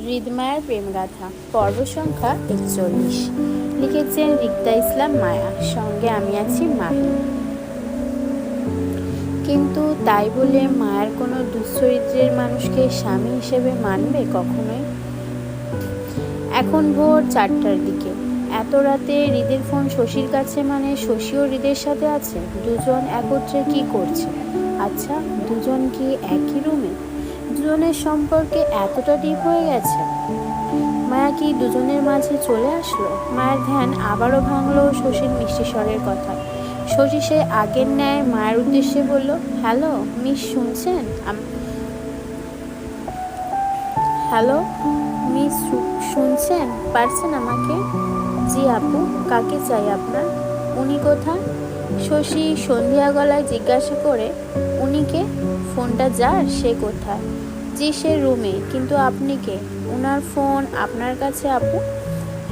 হৃদমায়ার প্রেমগাথা পর্ব সংখ্যা ৪১। লিখেছেন রিক্তা ইসলাম মায়া, সঙ্গে আমি আছি মাহি। কিন্তু তাই বলে মায়ার কোনো দুশ্চরিত্রের মানুষকে স্বামী হিসেবে মানবে কখনোই? এখন ভোর 4টার দিকে। এত রাতে হৃদের ফোন শশীর কাছে, মানে শশীও হৃদের সাথে আছে। দুজন একত্রে কি করছে? আচ্ছা, দুজন কি একই রুমে? দুজনের সম্পর্কে এতটা ডিপ হয়ে গেছে? মায়া কি দুজনের মাঝে চলে আসলো? মায়ের ধ্যান আবারও ভাঙলো শশীর মিষ্টি স্বরের কথা। শশী সে আগের ন্যায় মায়ের উদ্দেশ্যে বলল, হ্যালো মিস, শুনছেন? হ্যালো মিস, শুনছেন পারছেন আমাকে? জি আপু, কাকে চাই আপনার? উনি কোথায়? শশী সন্ধিয়া গলায় জিজ্ঞাসা করে, উনিকে? ফোনটা যার সে কোথায়? জি সে রুমে, কিন্তু আপনি কে? উনার ফোন আপনার কাছে আপু।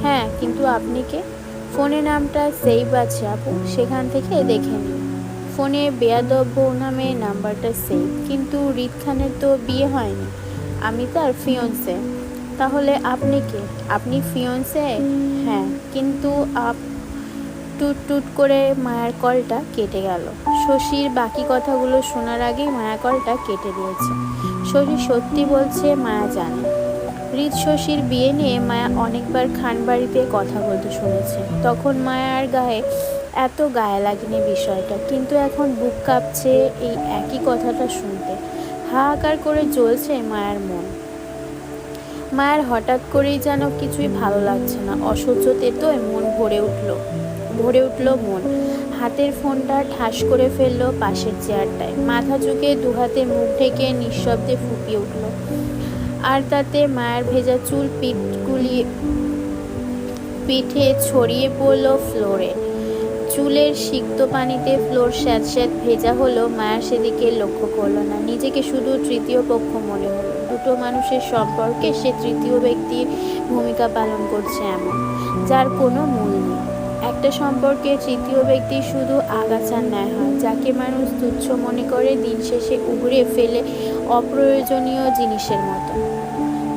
হ্যাঁ, কিন্তু আপনি কে? ফোনে নামটা সেভ আছে আপু, সেখান থেকে দেখে নিন। ফোনে বেয়াদব্য নামে নাম্বারটা সেভ, কিন্তু হৃদ খানের তো বিয়ে হয়নি, আমি তার ফিয়ন্সে। তাহলে আপনি কে? আপনি ফিয়ন্সে? হ্যাঁ, কিন্তু টুট টুট করে মায়ের কলটা কেটে গেল। শশীর বাকি কথাগুলো শোনার আগেই মায়া কলটা কেটে দিয়েছে। শশী সত্যি বলছে, মায়া জানে। হৃদ শশীর বিয়ে নিয়ে মায়া অনেকবার খানবাড়িতে কথা বলতে শুনেছে। তখন মায়ার গায়ে এত গায়ে লাগেনি বিষয়টা, কিন্তু এখন বুক কাঁপছে এই একই কথাটা শুনতে। হাহাকার করে জ্বলছে মায়ার মন। মায়ের হঠাৎ করেই যেন কিছুই ভালো লাগছে না। অসহ্য তেতোয় মন ভরে উঠল মন। হাতের ফোনটা ঠাস করে ফেললো পাশের চেয়ারটায়। মাথা ঝুঁকে দুহাতে মুখ ঢেকে নিঃশব্দে ফুঁপিয়ে উঠল। আর তাতে মায়ের ভেজা চুল পিঠে ছড়িয়ে পড়ল ফ্লোরে। চুলের সিক্ত পানিতে ফ্লোর স্যাঁত স্যাঁত ভেজা হলো। মায়া সেদিকে লক্ষ্য করল না, নিজেকে শুধু তৃতীয় পক্ষ মনে হলো। দুটো মানুষের সম্পর্কে সে তৃতীয় ব্যক্তির ভূমিকা পালন করছে, এমন যার কোনো মূল নেই। একটা সম্পর্কে তৃতীয় ব্যক্তি শুধু আগাছার ন্যায় হয়, যাকে মানুষ তুচ্ছ মনে করে, দিন শেষে উগড়ে ফেলে অপ্রয়োজনীয় জিনিসের মতো।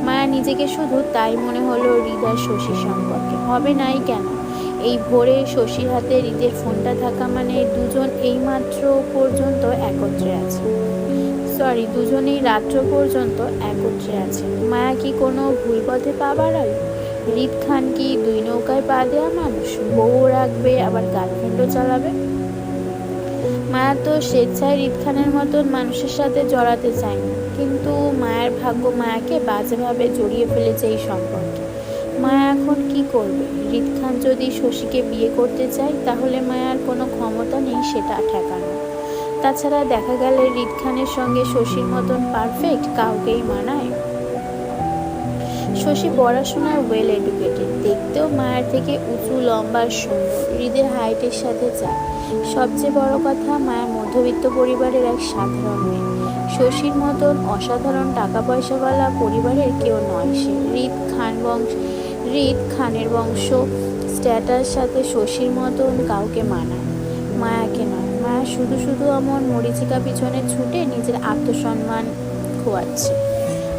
মায়া নিজেকে শুধু তাই মনে হলো হৃদয় শশীর সম্পর্কে। হবে নাই কেন? এই ভোরে শশীর হাতে হৃদের ফোনটা থাকা মানে দুজন এইমাত্র পর্যন্ত একত্রে আছে। দুজনেই রাত্র পর্যন্ত একত্রে আছে। মায়া কি কোনো ভুল পথে পা বাড়ালো? হৃদ খান কি দুই নৌকায় পা দেয়া মানুষ? বউ রাখবে, আবার গার্লফ্রেন্ডও চালাবে। মায়া তো স্বেচ্ছায় হৃদ খানের মতন মানুষের সাথে জড়াতে চায় না, কিন্তু মায়ের ভাগ্য মায়াকে বাজেভাবে জড়িয়ে ফেলেছে এই সম্পর্কে। মায়া এখন কি করবে? হৃদ খান যদি শশীকে বিয়ে করতে চায়, তাহলে মায়ার কোনো ক্ষমতা নেই সেটা ঠেকানো। তাছাড়া দেখা গেলে হৃদ খানের সঙ্গে শশীর মতন পারফেক্ট কাউকেই মানায়। শশী পড়াশোনায় ওয়েল এডুকেটেড, দেখতেও মায়ের থেকে উঁচু লম্বা সুন্দর, হৃদের হাইটের সাথে যায়। সবচেয়ে বড় কথা, মায়ের মধ্যবিত্ত পরিবারের এক সাধারণ মেয়ে। শশীর মতন অসাধারণ টাকা পয়সাওয়ালা পরিবারের কেউ নয় সে। হৃদ খানের বংশ স্ট্যাটাস সাথে শশীর মতন কাউকে মানায়, মায়াকে নয়। মায়া শুধু শুধু অমন মরীচিকা পিছনে ছুটে নিজের আত্মসম্মান খোয়াচ্ছে।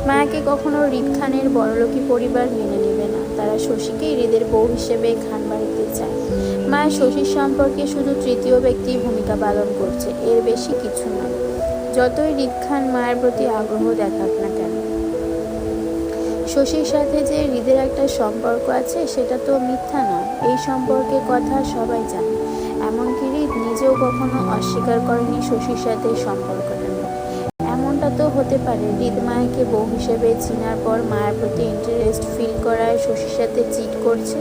মায়াকে কখনো হৃদ খানের বড়লোকি পরিবার মেনে নেবে না। তারা শশীকেই হৃদের বউ হিসেবে খান বাড়িতে চায়। মায়া শশীর সম্পর্কে শুধু তৃতীয় ব্যক্তির ভূমিকা পালন করছে, এর বেশি কিছু নয়। যতই হৃদ খান মায়ের প্রতি আগ্রহ দেখাক না কেন, শশীর সাথে যে হৃদের একটা সম্পর্ক আছে সেটা তো মিথ্যা নয়। এই সম্পর্কের কথা সবাই জানে, এমনকি হৃদ নিজেও কখনো অস্বীকার করেনি শশীর সাথে সম্পর্কটা নেই। এমনটা তো হতে পারে হৃদ মায়াকে বউ হিসেবে চিনার পর মায়ের প্রতি ইন্টারেস্ট ফিল করায় শশীর সাথে চিট করছে।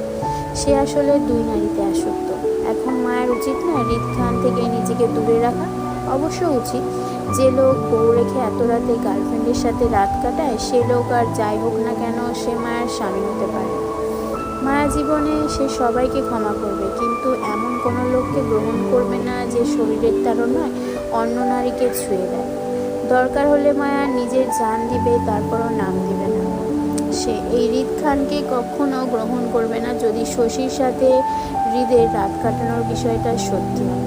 সে আসলে দুই নারীতে আসক্ত। এখন মায়ের উচিত না হৃদ খান থেকে নিজেকে দূরে রাখা? অবশ্য উচিত। যে লোক বউ রেখে এত রাতে গার্লফ্রেন্ডের সাথে রাত কাটায়, সে লোক আর যাই হোক না কেন সে মায়ের স্বামী হতে পারে। মায়া জীবনে সে সবাইকে ক্ষমা করবে, কিন্তু এমন কোনো লোককে গ্রহণ করবে না যে শরীরের তাড়নায় অন্য নারীকে ছুঁয়ে দেয়। দরকার হলে মায়া নিজের জান দিবে, তারপরও নাম দিবে না। সে এই হৃদ খানকে কখনো গ্রহণ করবে না যদি শশীর সাথে হৃদের রাত কাটানোর বিষয়টা সত্যি হয়।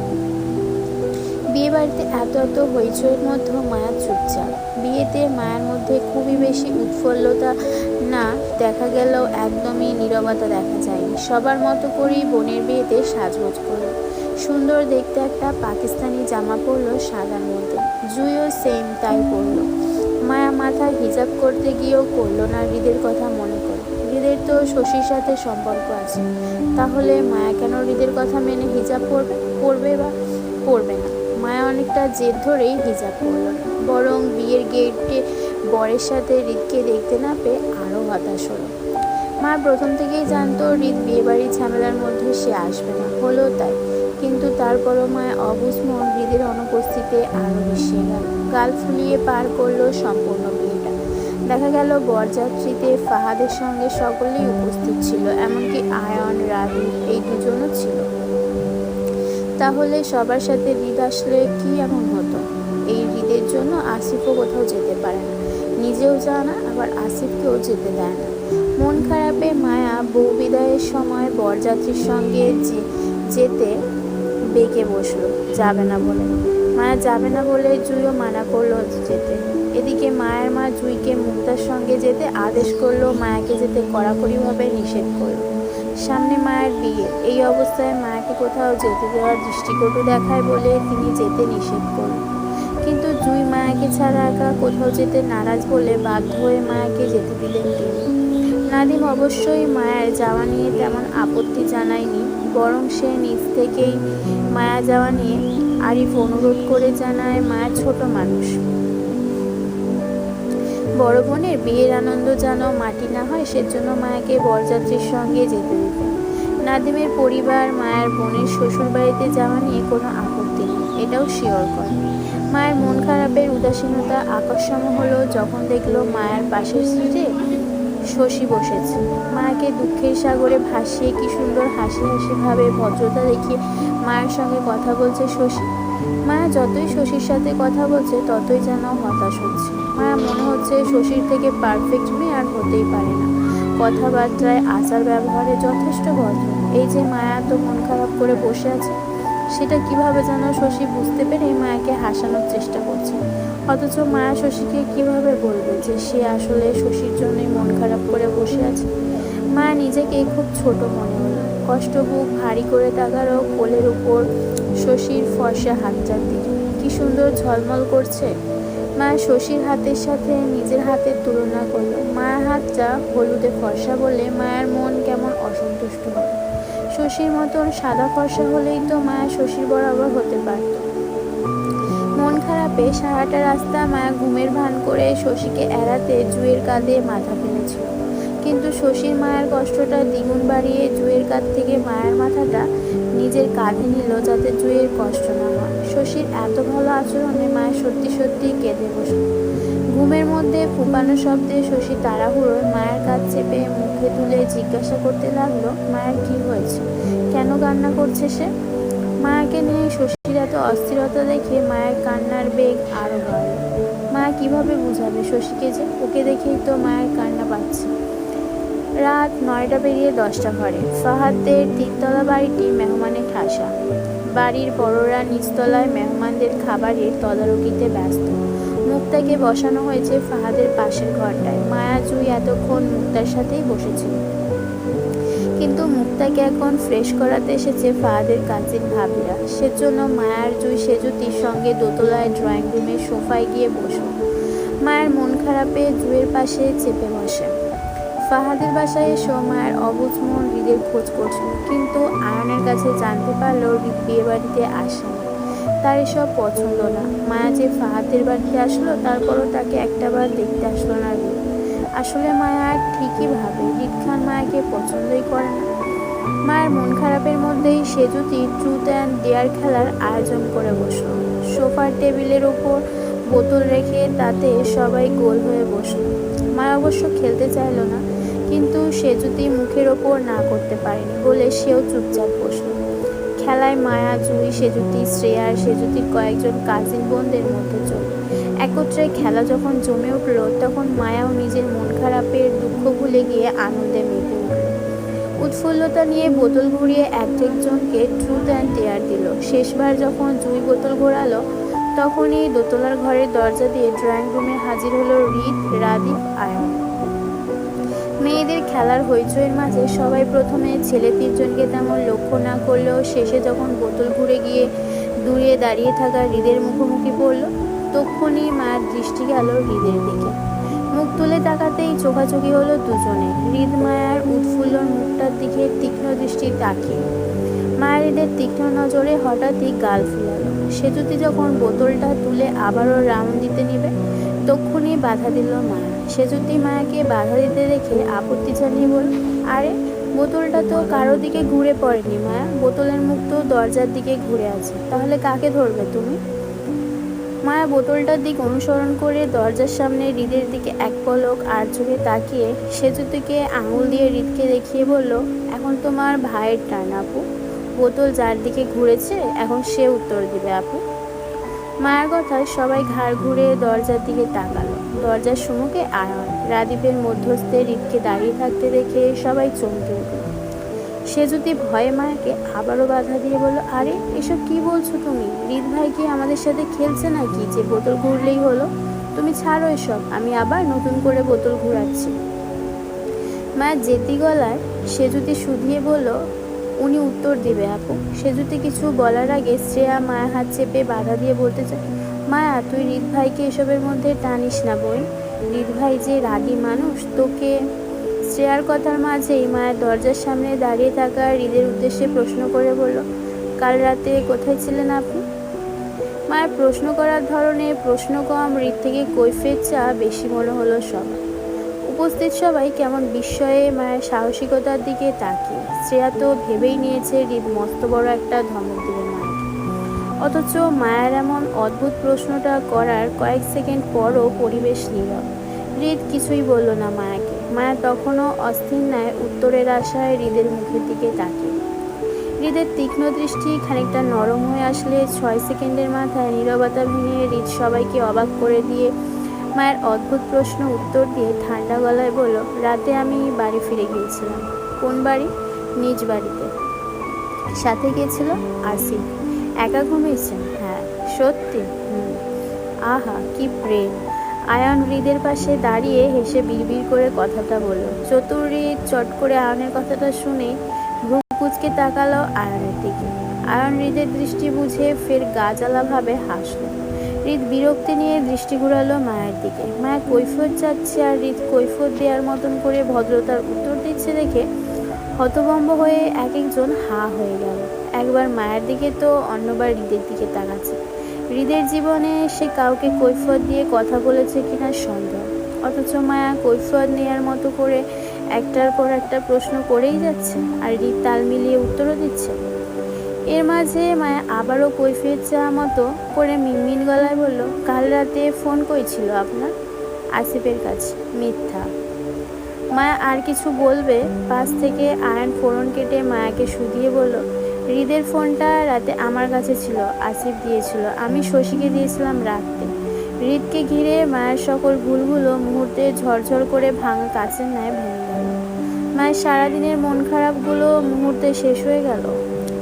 বিয়ে বাড়িতে এত হইচইয়ের মধ্যেও মায়া চুপচাপ। বিয়েতে মায়ের মধ্যে খুবই বেশি উৎফুল্লতা না, দেখা গেলেও একদমই নীরবতা দেখা যায়নি। সবার মতো করেই বোনের বিয়েতে সাজগোজ করলো। সুন্দর দেখতে একটা পাকিস্তানি জামা পরলো সাদার মধ্যে। জুইও সেম তাই পরলো। মায়া মাথায় হিজাব করতে গিয়েও করলো না হৃদের কথা মনে করে। হৃদের তো শশীর সাথে সম্পর্ক আছে, তাহলে মায়া কেন হৃদের কথা মেনে হিজাব পরবে বা পরবে না? মায়া অনেকটা জেদ ধরেই হিজাব পরলো না, বরং বিয়ের গেটে বরের সাথে হৃদকে দেখতে না পেয়ে আরও হতাশ হলো। মা প্রথম থেকেই জানতো হৃদ বিয়েবাড়ির ঝামেলার মধ্যে সে আসবে না, হলো তাই। কিন্তু তারপরও মায়া অবুঝ মন হৃদের অনুপস্থিতিতে আরও মিশিয়ে গেল। গাল ফুলিয়ে পার করলো সম্পূর্ণ বিয়েটা। দেখা গেল বরযাত্রীতে ফাহাদের সঙ্গে সকলেই উপস্থিত ছিল, এমনকি আয়ন, রাবি এই দুজনও ছিল। তাহলে সবার সাথে হৃদ আসলে কি এমন হতো? এই হৃদের জন্য আসিফও কোথাও যেতে পারে না, নিজেও যায় না, আবার আসিফকেও যেতে দেয় না। মন খারাপে মায়া বউ বিদায়ের সময় বরযাত্রীর সঙ্গে যেতে বেঁকে বসলো, যাবে না বলে। মায়া যাবে না বলে জুইও মানা করলো যেতে। এদিকে মায়ের মা জুইকে মুক্তার সঙ্গে যেতে আদেশ করলো, মায়াকে যেতে কড়াকড়িভাবে নিষেধ করলো। সামনে মায়ের বিয়ে, এই অবস্থায় মায়াকে কোথাও যেতে দেওয়ার দৃষ্টিকটু দেখায় বলে তিনি যেতে নিষেধ করলেন। কিন্তু জুই মায়াকে ছাড়া একা কোথাও যেতে নারাজ বলে বাধ্য হয়ে মায়াকে যেতে দিলেন তিনি। নাদিম অবশ্যই মায়ের যাওয়া নিয়ে তেমন আপত্তি জানায়নি, বরং সে নিজ থেকেই মায়া যাওয়া নিয়ে আরিফ অনুরোধ করে জানায় মায়া ছোট মানুষ, বড় বোনের বিয়ের আনন্দ যেন মাটি না হয়, সেজন্য মায়াকে বরযাত্রীর সঙ্গে যেতে দিতেন। নাদিমের পরিবার মায়ের বোনের শ্বশুর বাড়িতে যাওয়া নিয়ে কোনো আপত্তি নেই, এটাও শিওর করে। মায়ের মন খারাপের উদাসীনতা আকস্ম হলো যখন দেখলো মায়ের পাশের সিটে শশী বসেছে। মায়াকে দুঃখের সাগরে ভাসিয়ে কি সুন্দর হাসি হাসি ভাবে ভদ্রতা দেখিয়ে মায়ের সঙ্গে কথা বলছে শশী। মায়া যতই শশীর সাথে কথা বলছে ততই যেন হতাশ হচ্ছে। মায়া মনে হচ্ছে শশীর থেকে পারফেক্ট মেয়ে আর হতেই পারে না, কথাবার্তায় আচার ব্যবহারে যথেষ্ট ভদ্র। এই যে মায়া তো মন খারাপ করে বসে আছে, সেটা কিভাবে যেন শশী বুঝতে পেরে মায়াকে হাসানোর চেষ্টা করছে। অথচ মায়া শশীকে কিভাবে বলবে যে সে আসলে শশীর জন্যই মন খারাপ করে বসে আছে? মায়া নিজেকে খুব ছোট মনে হলো। কষ্ট বুক ভারী করে তাকালো কোলের উপর শশীর ফর্সা হাতটার দিকে, কি সুন্দর ঝলমল করছে। মায়া শশীর হাতের সাথে নিজের হাতের তুলনা করলো। মায়ের হাতটা হলুদে ফর্সা বলে মায়ের মন কেমন অসন্তুষ্ট হলো। শশীর মতন সাদা ফর্সা হলেই তো মায়া শশীর বরাবর হতে পারত। মন খারাপে সারাটা রাস্তা মায়া ঘুমের ভান করে শশীকে এড়াতে জুয়ের কাঁধে মাথা ফেলেছিল, কিন্তু শশীর মায়ের কষ্টটা দ্বিগুণ বাড়িয়ে জুয়ের কাঁধ থেকে মায়ের মাথাটা নিজের কাঁধে নিল যাতে জুয়ের কষ্ট না হয়। শশীর এত ভালো আচরণে মায়ের সত্যি সত্যি কেঁদে বসল। ঘুমের মধ্যে ফুপানো শব্দে শশী তাড়াহুড়োয় মায়ের কাঁধ চেপে মুখে তুলে জিজ্ঞাসা করতে লাগলো, মায়ের কি হয়েছে, কেন কান্না করছে সে? মায়াকে নিয়ে শশীর এত অস্থিরতা দেখে মায়ের কান্নার বেগ আরো বাড়ল। মায়া কিভাবে বুঝাবে শশীকে যে ওকে দেখেই তো মায়ের কান্না পাচ্ছে। রাত 9টা পেরিয়ে 10টা ঘরে। ফাহাদের 3তলা বাড়িটি মেহমানে ঠাসা। বাড়ির বড়রা নিচতলায় মেহমানদের খাবারের তদারকিতে ব্যস্ত। মুক্তাকে বসানো হয়েছে ফাহাদের পাশের ঘরটায়। মায়া জুই এতক্ষণ মুক্তার সাথেই বসেছিল, কিন্তু মুক্তাকে এখন ফ্রেশ করাতে এসেছে ফাহাদের কাজিন ভাবিরা। সেজন্য মায়ার জুই সেজুতির সঙ্গে দোতলায় ড্রয়িং রুমের সোফায় গিয়ে বসল। মায়ের মন খারাপে জুয়ের পাশে চেপে বসে। ফাহাদের বাসায় এসেও মায়ের অবুঝ মন হৃদের খোঁজ করছিল, কিন্তু আয়নের কাছে জানতে পারল হৃদ বিয়ে বাড়িতে আসেনি, তার এসব পছন্দ না। মায়া যে ফাহাদের বাড়িতে আসলো, তারপরও তাকে একটাবার দেখতে আসলো না হৃদ। আসলে মায়া ঠিকই ভাবে হৃদ খান মায়াকে পছন্দই করে না। মায়ের মন খারাপের মধ্যেই সেজুতি ট্রুথ অ্যান্ড ডেয়ার খেলার আয়োজন করে বসলো। সোফার টেবিলের ওপর বোতল রেখে তাতে সবাই গোল হয়ে বসলো। মায়া অবশ্য খেলতে চাইল না, কিন্তু সেজুতি মুখের ওপর না করতে পারেনি বলে সেও চুপচাপ বসলো। খেলায় মায়া, জুই, সেজুতি, শ্রেয়া আর সেজুতির কয়েকজন কাজিন বোনদের মধ্যে চলল। একত্রে খেলা যখন জমে উঠল, তখন মায়াও নিজের মন খারাপের দুঃখ ভুলে গিয়ে আনন্দে মেতে উঠল। উৎফুল্লতা নিয়ে বোতল ঘুরিয়ে একজনকে ট্রুথ অ্যান্ড ডেয়ার দিল। শেষবার যখন জুই বোতল ঘোরালো, তখনই দোতলার ঘরের দরজা দিয়ে ড্রয়িং রুমে হাজির হলো হৃদ, রাদীপ, আয়ন। মেয়েদের খেলার হইচইয়ের মাঝে সবাই প্রথমে ছেলে তিনজনকে তেমন লক্ষ্য না করলেও শেষে যখন বোতল ঘুরে গিয়ে দূরে দাঁড়িয়ে থাকা হৃদের মুখোমুখি পড়ল, তক্ষুনি মায়ের দৃষ্টি গেল হৃদের দিকে। মুখ তুলে তাকাতেই চোখাচোখি হলো দুজনে। হৃদ মায়ার উৎফুল্ল মুখটার দিকে তীক্ষ্ণ দৃষ্টি তাকিয়ে মায়ের হৃদের তীক্ষ্ণ নজরে হঠাৎই গাল ফুলালো। সেজুতি যখন বোতলটা তুলে আবারও রাউন্ড দিতে নিবে, তক্ষুনি বাধা দিল মায়া। সেজুতি মায়াকে বাধা দিতে দেখে আপত্তি জানিয়ে বলল, আরে বোতলটা তো কারো দিকে ঘুরে পড়েনি মায়া, বোতলের মুখ তো দরজার দিকে ঘুরে আছে, তাহলে কাকে ধরবে তুমি? মায়া বোতলটার দিক অনুসরণ করে দরজার সামনে হৃদের দিকে এক পলক আর চোখে তাকিয়ে সেজুতিকে আঙুল দিয়ে হৃদকে দেখিয়ে বলল, এখন তোমার ভাইয়ের টার্ন আপু। বোতল যার দিকে ঘুরেছে এখন সে উত্তর দিবে আপু। মায়ের কথায় সবাই ঘাড় ঘুরে দরজার দিকে তাকালো। দরজার সম্মুখে আয়ন রাদীপের মধ্যস্থে হৃদকে দাঁড়িয়ে থাকতে দেখে সবাই চমকে উঠল। সেজুতি ভয়ে মায়াকে আবারও বাধা দিয়ে বলল, আরে এসব কি বলছো তুমি? হৃদ ভাই কি আমাদের সাথে খেলছে নাকি যে বোতল ঘুরলেই হলো? তুমি ছাড়ো এসব, আমি আবার নতুন করে বোতল ঘুরাচ্ছি। মায়ের জেদি গলায় সেজুতি শুধিয়ে বলল, উনি উত্তর দেবে আপু। সেজুতি কিছু বলার আগে শ্রেয়া মায়ের হাত চেপে বাধা দিয়ে বলতে চায়, মায়া তুই হৃদ ভাইকে এসবের মধ্যে টানিস না বোন, হৃদ ভাই যে রাগী মানুষ, তোকে। শ্রেয়ার কথার মাঝেই মায়ের দরজার সামনে দাঁড়িয়ে থাকা হৃদের উদ্দেশ্যে প্রশ্ন করে বলল, কাল রাতে কোথায় ছিলেন আপনি? মায়ের প্রশ্ন করার ধরনে প্রশ্ন কম, হৃদ থেকে কৈফিয়ত চা বেশি মনে হলো সব। উপস্থিত সবাই কেমন বিস্ময়ে মায়ের সাহসিকতার দিকে তাকিয়ে। শ্রেয়া তো ভেবেই নিয়েছে হৃদ মস্ত বড় একটা ধমক দিবে মায়ের, অথচ মায়ের এমন অদ্ভুত প্রশ্নটা করার কয়েক সেকেন্ড পরও পরিবেশ নীরব। হৃদ কিছুই বলল না মায়াকে। মায়া তখনও অস্থির ন্যায় উত্তরের আশায় হৃদের মুখের দিকে তাকিয়ে। হৃদের তীক্ষ্ণ দৃষ্টি খানিকটা নরম হয়ে আসলে 6 সেকেন্ডের মাথায় নীরবতা ভেঙে হৃদ সবাইকে অবাক করে দিয়ে মায়ের অদ্ভুত প্রশ্ন উত্তর দিয়ে ঠান্ডা গলায় বলল, রাতে আমি বাড়ি ফিরে গিয়েছিলাম। কোন বাড়ি? নিজ বাড়িতে। সাথে গিয়েছিল আসিফ। একা ঘুমিয়েছেন? হ্যাঁ। সত্যি? আহা কি প্রেম। আয়ন হৃদের পাশে দাঁড়িয়ে হেসে বিড়বিড় করে কথাটা বলল। চতুর হৃদ চট করে আয়নের কথাটা শুনে ভ্রু কুঁচকে তাকালো আয়নের দিকে। আয়ন হৃদের দৃষ্টি বুঝে ফের গাজালাভাবে হাসল। হৃদ বিরক্তি নিয়ে দৃষ্টি ঘুরালো মায়ের দিকে। মায়া কৈফিয়ত চাচ্ছে আর হৃদ কৈফিয়ত দেওয়ার মতন করে ভদ্রতার উত্তর দিচ্ছে দেখে হতভম্ব হয়ে এক একজন হা হয়ে গেল। একবার মায়ের দিকে তো অন্যবার হৃদের দিকে তাকাচ্ছে। হৃদের জীবনে সে কাউকে কৈফিয়ত দিয়ে কথা বলেছে কিনা সন্দেহ, অথচ মায়া কৈফিয়ত নেয়ার মতো করে একটার পর একটা প্রশ্ন করেই যাচ্ছে আর হৃদ তাল মিলিয়ে উত্তরও দিচ্ছে। এর মাঝে মায়া আবারও কৈফিয়ত চাওয়া মতো করে মিনমিন গলায় বলল, কাল রাতে ফোন করেছিল আপনার? আসিফের কাছে। মিথ্যা। মায়া আর কিছু বলবে পাশ থেকে আয়ন ফোন কেটে মায়াকে শুধিয়ে বলল, হৃদের ফোনটা রাতে আমার কাছে ছিল, আসিফ দিয়েছিল, আমি শশীকে দিয়েছিলাম রাখতে। হৃদকে ঘিরে মায়ের সকল ভুলগুলো মুহূর্তে ঝরঝর করে ভাঙা কাচের ন্যায় ভেঙে গেল। মায়ের সারাদিনের মন খারাপগুলো মুহূর্তে শেষ হয়ে গেল।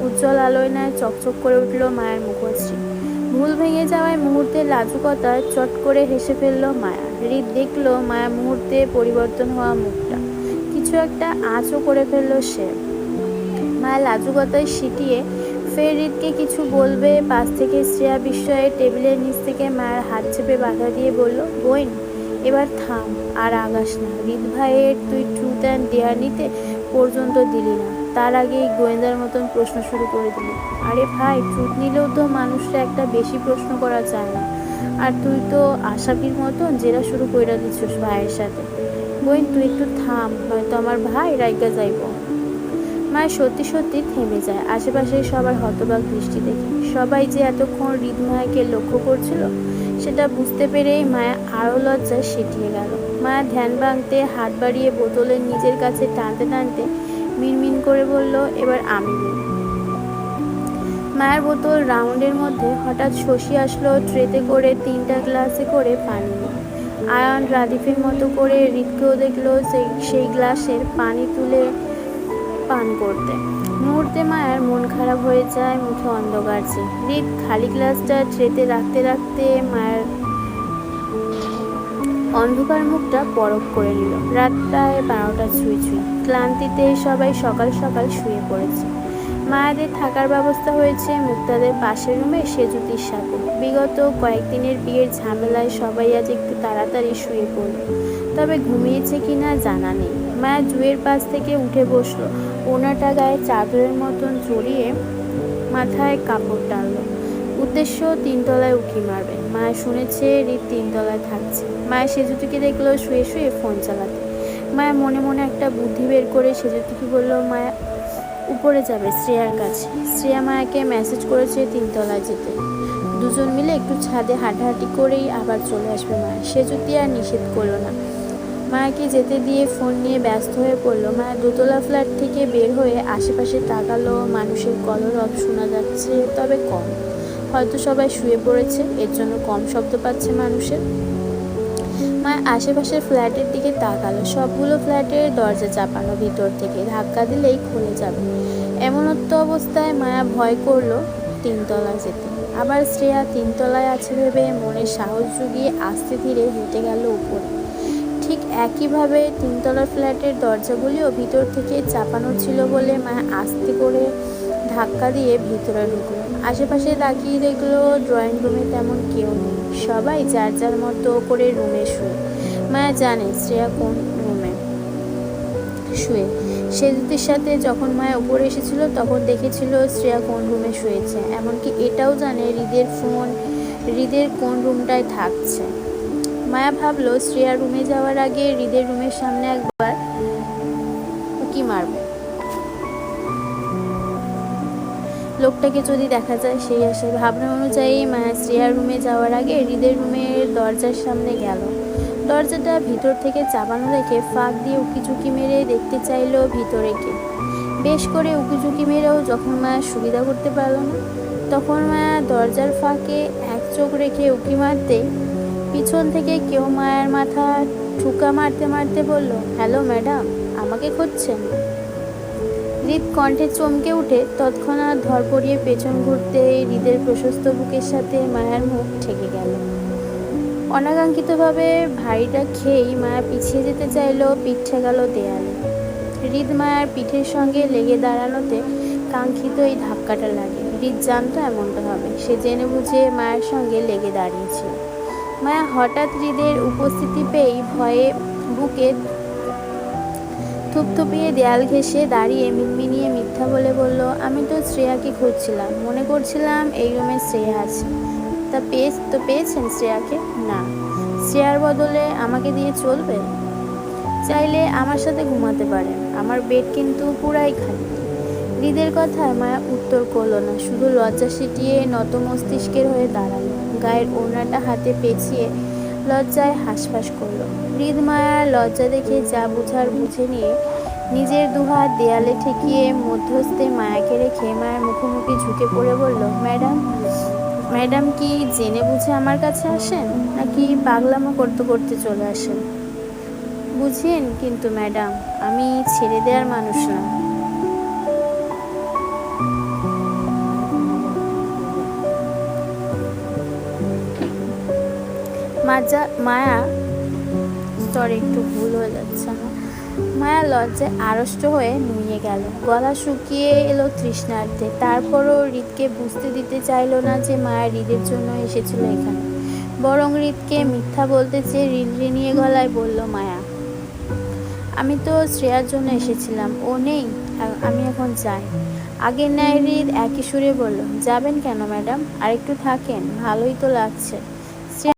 উজ্জ্বল আলোয় ন্যায় চকচক করে উঠল মায়ের মুখশ্রী। ভুল ভেঙে যাওয়ায় মুহূর্তে লাজুকতায় চট করে হেসে ফেলল মায়া। হৃদ দেখল মায়া মুহূর্তে পরিবর্তন হওয়া মুখটা, কিছু একটা আঁচও করে ফেলল সে। মায়া লাজুকতায় সিটিয়ে ফের হৃদকে কিছু বলবে পাশ থেকে শ্রেয়া বিস্ময়ে টেবিলের নিচ থেকে মায়ের হাত চেপে বাধা দিয়ে বলল, বোন এবার থাম আর আগাস না। হৃদ ভাইয়ের তুই ট্রুথ অ্যান্ড ডেয়ার নিতে পর্যন্ত দিলি না, তার আগেই গোয়েন্দার মতন প্রশ্ন শুরু করে দিলি। আরে ভাই, ট্রুথ নিলেও তো মানুষরা একটা বেশি প্রশ্ন করা চায় না, আর তুই তো আশাকির মতন জেরা শুরু করে দিচ্ছিস ভাইয়ের সাথে। বোন তুই একটু থাম, নয়তো আমার ভাই রাইগা যাইব। মায়ের সত্যি সত্যি থেমে যায় আশেপাশে সবার হতবাক দৃষ্টি দেখে। সবাই যে এতক্ষণ হৃদ মায়াকে লক্ষ্য করছিল সেটা বুঝতে পেরেই মায়া আরও লজ্জায় সিটিয়ে গেল। মায়া ধ্যান ভাঙতে হাত বাড়িয়ে বোতলের নিজের কাছে টানতে টানতে মিনমিন করে বলল, এবার আমি নিই। মায়ের বোতল রাউন্ডের মধ্যে হঠাৎ শশী আসলো ট্রেতে করে 3টা গ্লাসে করে পানি নিয়ে। আয়ন রাদীপের মতো করে হৃদকেও দেখলো সেই গ্লাসের পানি তুলে পান করতে। মুহূর্তে মায়ের মন খারাপ হয়ে যায়, মুখে অন্ধকার যে। হৃদ খালি গ্লাসটা ট্রেতে রাখতে রাখতে মায়ের অন্ধকার মুখটা পরক করে নিল। রাত প্রায় 12টা ছুঁই ছুঁই। ক্লান্তিতে সবাই সকাল সকাল শুয়ে পড়েছে। মায়াদের থাকার ব্যবস্থা হয়েছে মুক্তাদের পাশের রুমে সেজুতির সাথে। বিগত কয়েকদিনের বিয়ের ঝামেলায় সবাই আজ একটু তাড়াতাড়ি শুয়ে পড়ল, তবে ঘুমিয়েছে কিনা জানা নেই। মায়া জুয়ের পাশ থেকে উঠে বসলো, ওনাটা গায়ে চাদরের মতন জড়িয়ে মাথায় কাপড় টানলো। উদ্দেশ্য 3 তলায় উঁকি মারবে। মায়া শুনেছে রিত 3 তলায় থাকছে। মায়া সেজুতিকে দেখলো শুয়ে শুয়ে ফোন চালাতে। মায়া মনে মনে একটা বুদ্ধি বের করে সেজুতিকে বলল, মায়া উপরে যাবে শ্রেয়ার কাছে। শ্রেয়া মায়াকে মেসেজ করেছে 3 তলায় যেতে। দুজন মিলে একটু ছাদে হাঁটাহাঁটি করেই আবার চলে আসবে মায়া। সেজুতি আর নিষেধ করলো না। মায়াকে যেতে দিয়ে ফোন নিয়ে ব্যস্ত হয়ে পড়লো। মায়া 2তলা ফ্ল্যাট থেকে বের হয়ে আশেপাশে তাকালো। মানুষের কলরব শোনা যাচ্ছে, তবে কম। হয়তো সবাই শুয়ে পড়েছে, এর জন্য কম শব্দ পাচ্ছে মানুষের। মায়া আশেপাশের ফ্ল্যাটের দিকে তাকালো। সবগুলো ফ্ল্যাটের দরজা চাপানো, ভিতর থেকে ধাক্কা দিলেই খুলে যাবে। এমনত্ব অবস্থায় মায়া ভয় করলো 3তলায় যেতে। আবার শ্রেয়া 3তলায় আছে ভেবে মনে সাহস জুগিয়ে আস্তে ধীরে হেঁটে গেল উপরে। ঠিক একইভাবে 3তলার ফ্ল্যাটের দরজাগুলিও ভিতর থেকে চাপানো ছিল বলে মায়া আস্তে করে ধাক্কা দিয়ে ভিতরে ঢুকলো। আশেপাশে তাকিয়ে দেখলো ড্রয়িং রুমে তেমন কেউ নেই, সবাই যার যার মতো করে রুমে শুয়ে। মায়া জানে শ্রেয়া কোন রুমে শুয়ে। সেজুতির সাথে যখন মায়া উপরে এসেছিল তখন দেখেছিল শ্রেয়া কোন রুমে শুয়েছে। এমনকি এটাও জানে হৃদের কোন রুমটায় থাকছে। মায়া ভাবলো শ্রেয়া রুমে যাওয়ার আগে হৃদের রুমের সামনে একবার উঁকি মারবে। লোকটাকে যদি দেখা যায় সেই আসে। ভাবনা অনুযায়ী মায়া শ্রেয়ার রুমে যাওয়ার আগে হৃদের রুমের দরজার সামনে গেল। দরজাটা ভিতর থেকে চাপানো দেখে ফাঁক দিয়ে উকিঝুঁকি মেরে দেখতে চাইলো ভিতরে কে। বেশ করে উকিঝুঁকি মেরেও যখন মায়া সুবিধা করতে পারল না, তখন মায়া দরজার ফাঁকে এক চোখ রেখে উঁকি মারতেই পিছন থেকে কেউ মায়ের মাথা ঠুকা মারতে মারতে বলল, হ্যালো ম্যাডাম, আমাকে খুঁজছেন? হৃদ কণ্ঠে চমকে উঠে তৎক্ষণাৎ ধরপড়িয়ে পেছন ঘুরতে হৃদের প্রশস্ত বুকের সাথে মায়ার মুখ ঠেকে গেল। অনাকাঙ্ক্ষিতভাবে ভারীটা খেয়েই মায়া পিছিয়ে যেতে চাইলেও পিঠ ঠেকালো দেয়ালে। হৃদ মায়ার পিঠের সঙ্গে লেগে দাঁড়ানোতে কাঙ্ক্ষিত এই ধাক্কাটা লাগে। হৃদ জানতো এমনটা হবে, সে জেনে বুঝে মায়ের সঙ্গে লেগে দাঁড়িয়েছিল। মায়া হঠাৎ হৃদের উপস্থিতি পেয়েই ভয়ে বুকে থুপথুপিয়ে দেয়াল ঘেঁষে দাঁড়িয়ে মিনমিনিয়ে মিথ্যা বলে বলল, আমি তো শ্রেয়াকে খুঁজছিলাম, মনে করছিলাম এই রুমে শ্রেয়া আছে। তা পেয়েছেন শ্রেয়াকে? না। শ্রেয়ার বদলে আমাকে দিয়ে চলবে? চাইলে আমার সাথে ঘুমাতে পারেন, আমার বেড কিন্তু পুরাই খালি। হৃদের কথায় মায়া উত্তর করলো না, শুধু লজ্জা সিটিয়ে নত মস্তিষ্কের হয়ে দাঁড়ালো। গায়ের ওড়নাটা হাতে পেঁচিয়ে লজ্জায় হাঁসফাঁস করলো। হৃদ মায়ার লজ্জা দেখে যা বুঝার বুঝে নিয়ে নিজের দুহাত দেয়ালে ঠেকিয়ে মধ্যস্থে মায়াকে রেখে মায়ের মুখোমুখি ঝুঁকে পড়ে বলল, ম্যাডাম কি জেনে বুঝে আমার কাছে আসেন, নাকি পাগলামো করতে করতে চলে আসেন? বুঝিয়েন কিন্তু ম্যাডাম, আমি ছেড়ে দেওয়ার মানুষ না। মায়া লজ্জায় আড়ষ্ট হয়ে নুয়ে গেল। গলা শুকিয়ে এলো তৃষ্ণার্থে। তারপরও হৃদকে বুঝতে দিতে চাইল না যে মায়া হৃদের জন্য এসেছিল এখানে। বরং হৃদকে মিথ্যা বলতে চেয়ে রিনরিনিয়ে গলায় বলল, মায়া, আমি তো শ্রেয়ার জন্য এসেছিলাম, ও নেই, আমি এখন যাই। আগের ন্যায় হৃদ একই সুরে বলল, যাবেন কেন ম্যাডাম? আর একটু থাকেন, ভালোই তো লাগছে।